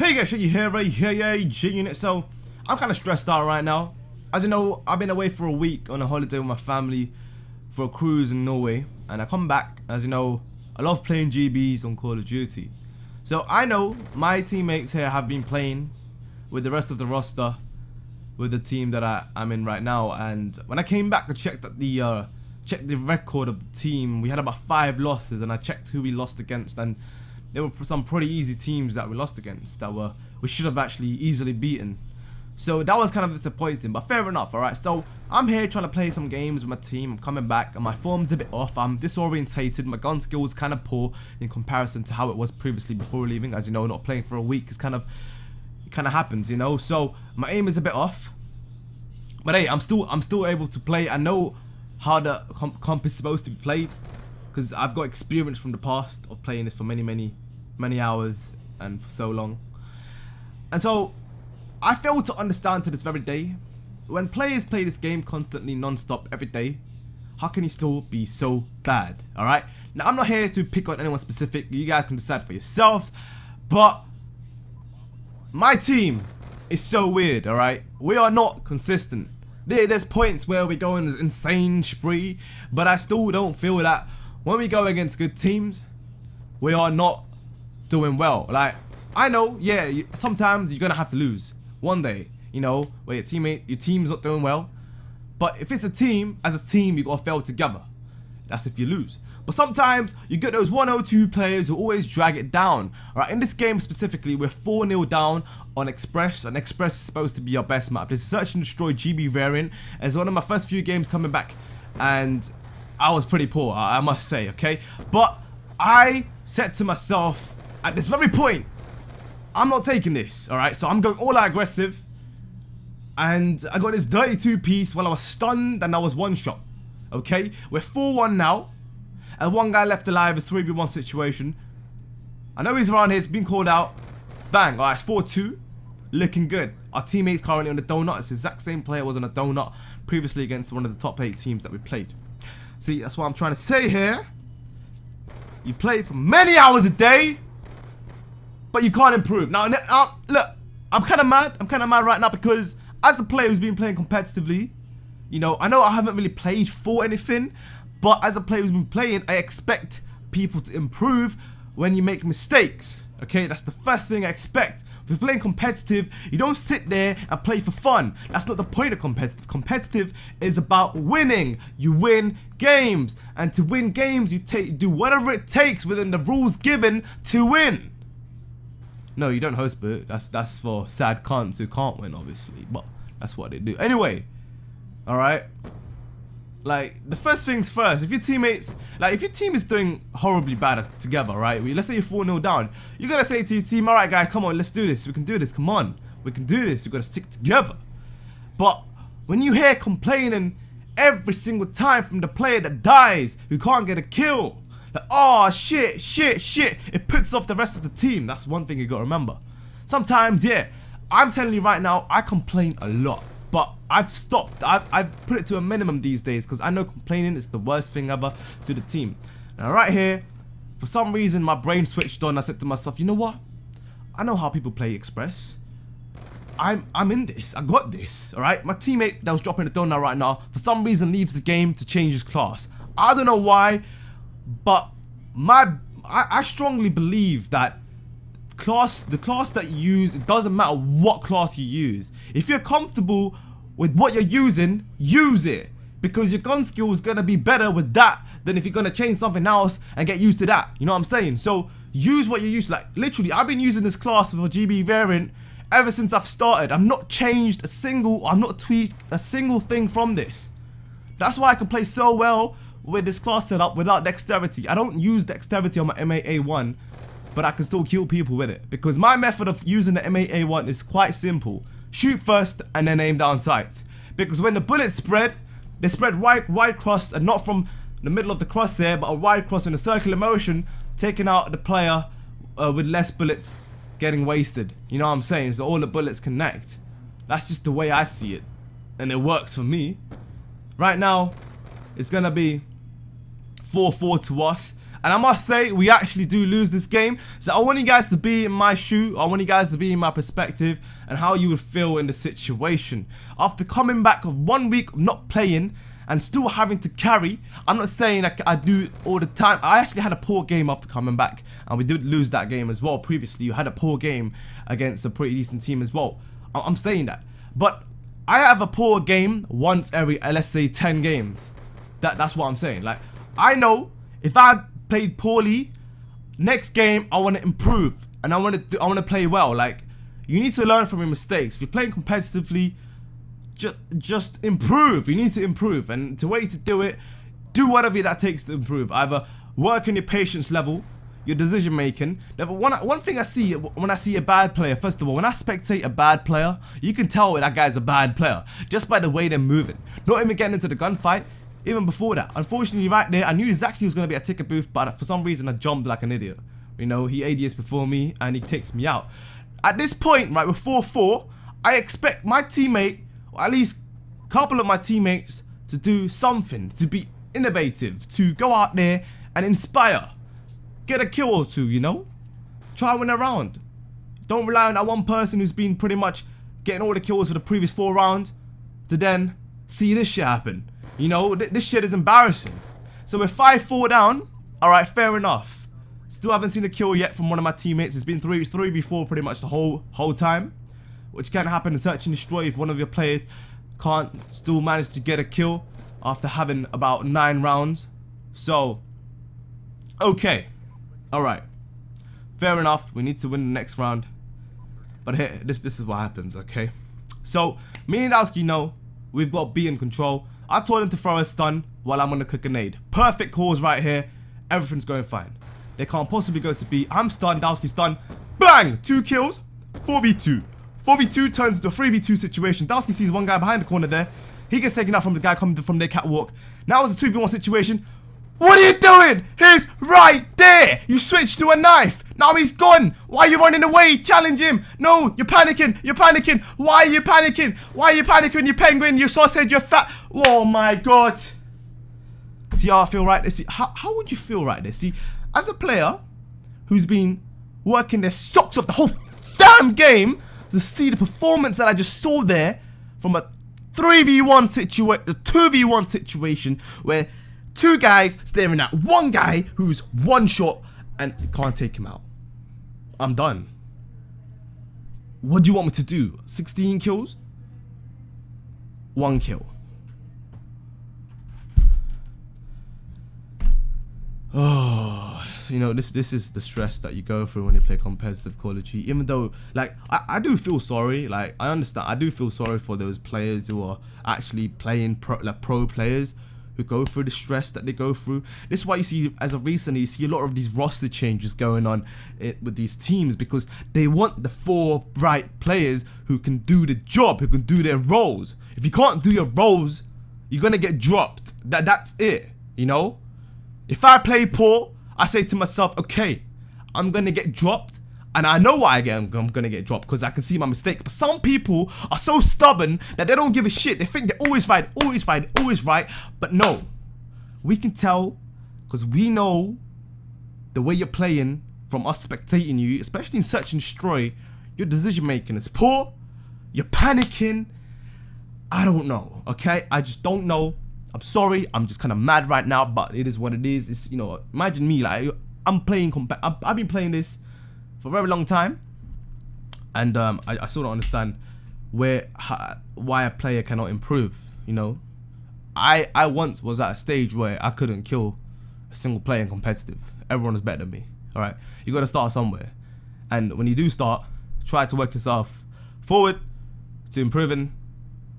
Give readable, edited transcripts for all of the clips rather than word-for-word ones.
Hey guys, you here, right? Hey, G-Unit. So, I'm kind of stressed out right now. As you know, I've been away for a week on a holiday with my family for a cruise in Norway. And I come back, as you know, I love playing GBs on Call of Duty. So, I know my teammates here have been playing with the rest of the roster with the team that I'm in right now. And when I came back, I checked the record of the team. We had about 5 losses, and I checked who we lost against, and there were some pretty easy teams that we lost against that we should have actually easily beaten. So that was kind of disappointing, but fair enough. Alright, so I'm here trying to play some games with my team. I'm coming back and my form's a bit off. I'm disorientated. My gun skill is kind of poor in comparison to how it was previously before leaving. As you know, not playing for a week is kind of happens, you know. So my aim is a bit off, but hey, I'm still able to play. I know how the comp is supposed to be played because I've got experience from the past of playing this for many hours and for so long. And so I fail to understand to this very day, when players play this game constantly non-stop every day, how can he still be so bad? Alright, now I'm not here to pick on anyone specific. You guys can decide for yourselves, but my team is so weird. Alright, we are not consistent. There's points where we go on this insane spree, but I still don't feel that when we go against good teams, we are not doing well. Like, I know, yeah, sometimes you're gonna have to lose one day, you know, where your team's not doing well. But if it's a team, as a team, you gotta fail together. That's if you lose. But sometimes you get those 102 players who always drag it down. Alright, in this game specifically, we're 4-0 down on Express, and Express is supposed to be our best map. This is Search and Destroy GB variant, and it's one of my first few games coming back, and I was pretty poor, I must say, okay? But I said to myself, at this very point, I'm not taking this, alright? So I'm going all out aggressive, and I got this 32 piece while I was stunned and I was one shot, okay? We're 4-1 now, and one guy left alive. It's 3v1 situation. I know he's around here, he's been called out. Bang, alright, it's 4-2, looking good. Our teammate's currently on the donut. It's the exact same player was on a donut previously against one of the top 8 teams that we played. See, that's what I'm trying to say here. You play for many hours a day, but you can't improve. Now, look, I'm kind of mad. I'm kind of mad right now because as a player who's been playing competitively, you know I haven't really played for anything, but as a player who's been playing, I expect people to improve when you make mistakes. Okay, that's the first thing I expect. If you're playing competitive, you don't sit there and play for fun. That's not the point of competitive. Competitive is about winning. You win games, and to win games, you do whatever it takes within the rules given to win. No, you don't host boot. That's for sad cunts who can't win, obviously. But that's what they do. Anyway, all right. Like, the first things first, if your team is doing horribly bad together, right? Let's say you're 4-0 down, you gotta say to your team, alright guys, come on, let's do this. We can do this, come on. We can do this, we gotta stick together. But when you hear complaining every single time from the player that dies, who can't get a kill, like, oh shit, it puts off the rest of the team. That's one thing you gotta remember. Sometimes, yeah, I'm telling you right now, I complain a lot. But I've stopped. I've put it to a minimum these days because I know complaining is the worst thing ever to the team. Now right here, for some reason my brain switched on. I said to myself, you know what? I know how people play Express. I'm in this. I got this. Alright? My teammate that was dropping the donut right now, for some reason leaves the game to change his class. I don't know why, but I strongly believe that the class that you use, it doesn't matter what class you use. If you're comfortable with what you're using, use it, because your gun skill is gonna be better with that than if you're gonna change something else and get used to that. You know what I'm saying? So use what you're used to. Like, literally, I've been using this class for GB variant ever since I've started. I've not changed I've not tweaked a single thing from this. That's why I can play so well with this class setup without dexterity. I don't use dexterity on my MAA1, but I can still kill people with it, because my method of using the MAA1 is quite simple. Shoot first and then aim down sights, because when the bullets spread, they spread wide cross, and not from the middle of the crosshair, but a wide cross in a circular motion, taking out the player with less bullets getting wasted. You know what I'm saying? So all the bullets connect. That's just the way I see it, and it works for me. Right now, it's gonna be 4-4 to us. And I must say, we actually do lose this game. So I want you guys to be in my shoe. I want you guys to be in my perspective and how you would feel in the situation. After coming back of 1 week of not playing and still having to carry, I'm not saying I do all the time. I actually had a poor game after coming back, and we did lose that game as well. Previously, you had a poor game against a pretty decent team as well. I'm saying that. But I have a poor game once every, let's say, 10 games. That's what I'm saying. Like, I know if I played poorly, next game I want to improve and I want to play well. Like, you need to learn from your mistakes. If you're playing competitively, just improve. You need to improve, and the way to do it, do whatever that takes to improve. Either work on your patience level, your decision making. But one thing I see when I see a bad player, first of all, when I spectate a bad player, you can tell that guy's a bad player just by the way they're moving. Not even getting into the gunfight. Even before that, unfortunately, right there, I knew exactly he was going to be a ticket booth, but for some reason I jumped like an idiot. You know, he ADS before me and he takes me out. At this point, right, with 4-4, I expect my teammate, or at least a couple of my teammates, to do something, to be innovative, to go out there and inspire. Get a kill or two, you know? Try win a round. Don't rely on that one person who's been pretty much getting all the kills for the previous 4 rounds to then see this shit happen. You know, this shit is embarrassing. So we're 5-4 down. Alright, fair enough. Still haven't seen a kill yet from one of my teammates. It's been 3v4 pretty much the whole time, which can happen in search and destroy if one of your players can't still manage to get a kill after having about 9 rounds. So, okay. Alright. Fair enough. We need to win the next round. But here, this is what happens, okay? So, me and Dowski know we've got B in control. I told him to throw a stun while I'm gonna cook a nade. Perfect calls right here. Everything's going fine. They can't possibly go to B. I'm stunned. Dowski's stunned. Bang! 2 kills. 4v2. 4v2 turns into a 3v2 situation. Dowski sees one guy behind the corner there. He gets taken out from the guy coming from their catwalk. Now it's a 2v1 situation. What are you doing? He's right there. You switched to a knife. Now he's gone. Why are you running away? Challenge him. No, you're panicking. You're panicking. Why are you panicking? Why are you panicking? You penguin, you sausage, you're fat. Oh my god. See how I feel right there? See, how would you feel right there? See, as a player who's been working their socks off the whole damn game, to see the performance that I just saw there from a 3v1 situation, a 2v1 situation where 2 guys staring at one guy who's one shot and can't take him out. I'm done. What do you want me to do? 16 kills? 1 kill. Oh, you know, this is the stress that you go through when you play competitive Call of Duty. Even though, like, I do feel sorry. Like, I understand. I do feel sorry for those players who are actually playing pro players who go through the stress that they go through. This is why you see, as of recently, you see a lot of these roster changes going on with these teams, because they want the 4 bright players who can do the job, who can do their roles. If you can't do your roles, you're gonna get dropped. That's it, you know? If I play poor, I say to myself, okay, I'm gonna get dropped, and I know why I'm gonna get dropped, because I can see my mistake. But some people are so stubborn that they don't give a shit. They think they're always right, always right, always right. But no, we can tell, because we know the way you're playing from us spectating you, especially in Search and Destroy. Your decision making is poor. You're panicking. I don't know, okay? I just don't know. I'm sorry. I'm just kind of mad right now, but it is what it is. It's, you know, imagine me, like, I've been playing this for a very long time, and I still don't understand why a player cannot improve. You know, I once was at a stage where I couldn't kill a single player in competitive. Everyone was better than me. All right, you got to start somewhere, and when you do start, try to work yourself forward to improving.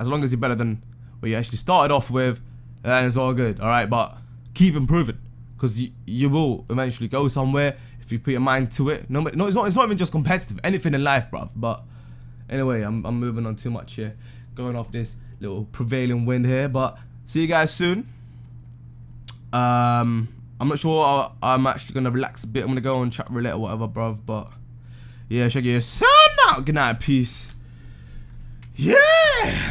As long as you're better than what you actually started off with, then it's all good. All right, but keep improving, because you will eventually go somewhere if you put your mind to it. No, it's not even just competitive. Anything in life, bruv. But anyway, I'm moving on too much here, going off this little prevailing wind here. But see you guys soon. I'm not sure. I'm actually gonna relax a bit. I'm gonna go on chat roulette or whatever, bruv. But yeah, check your son out. Good night, peace. Yeah.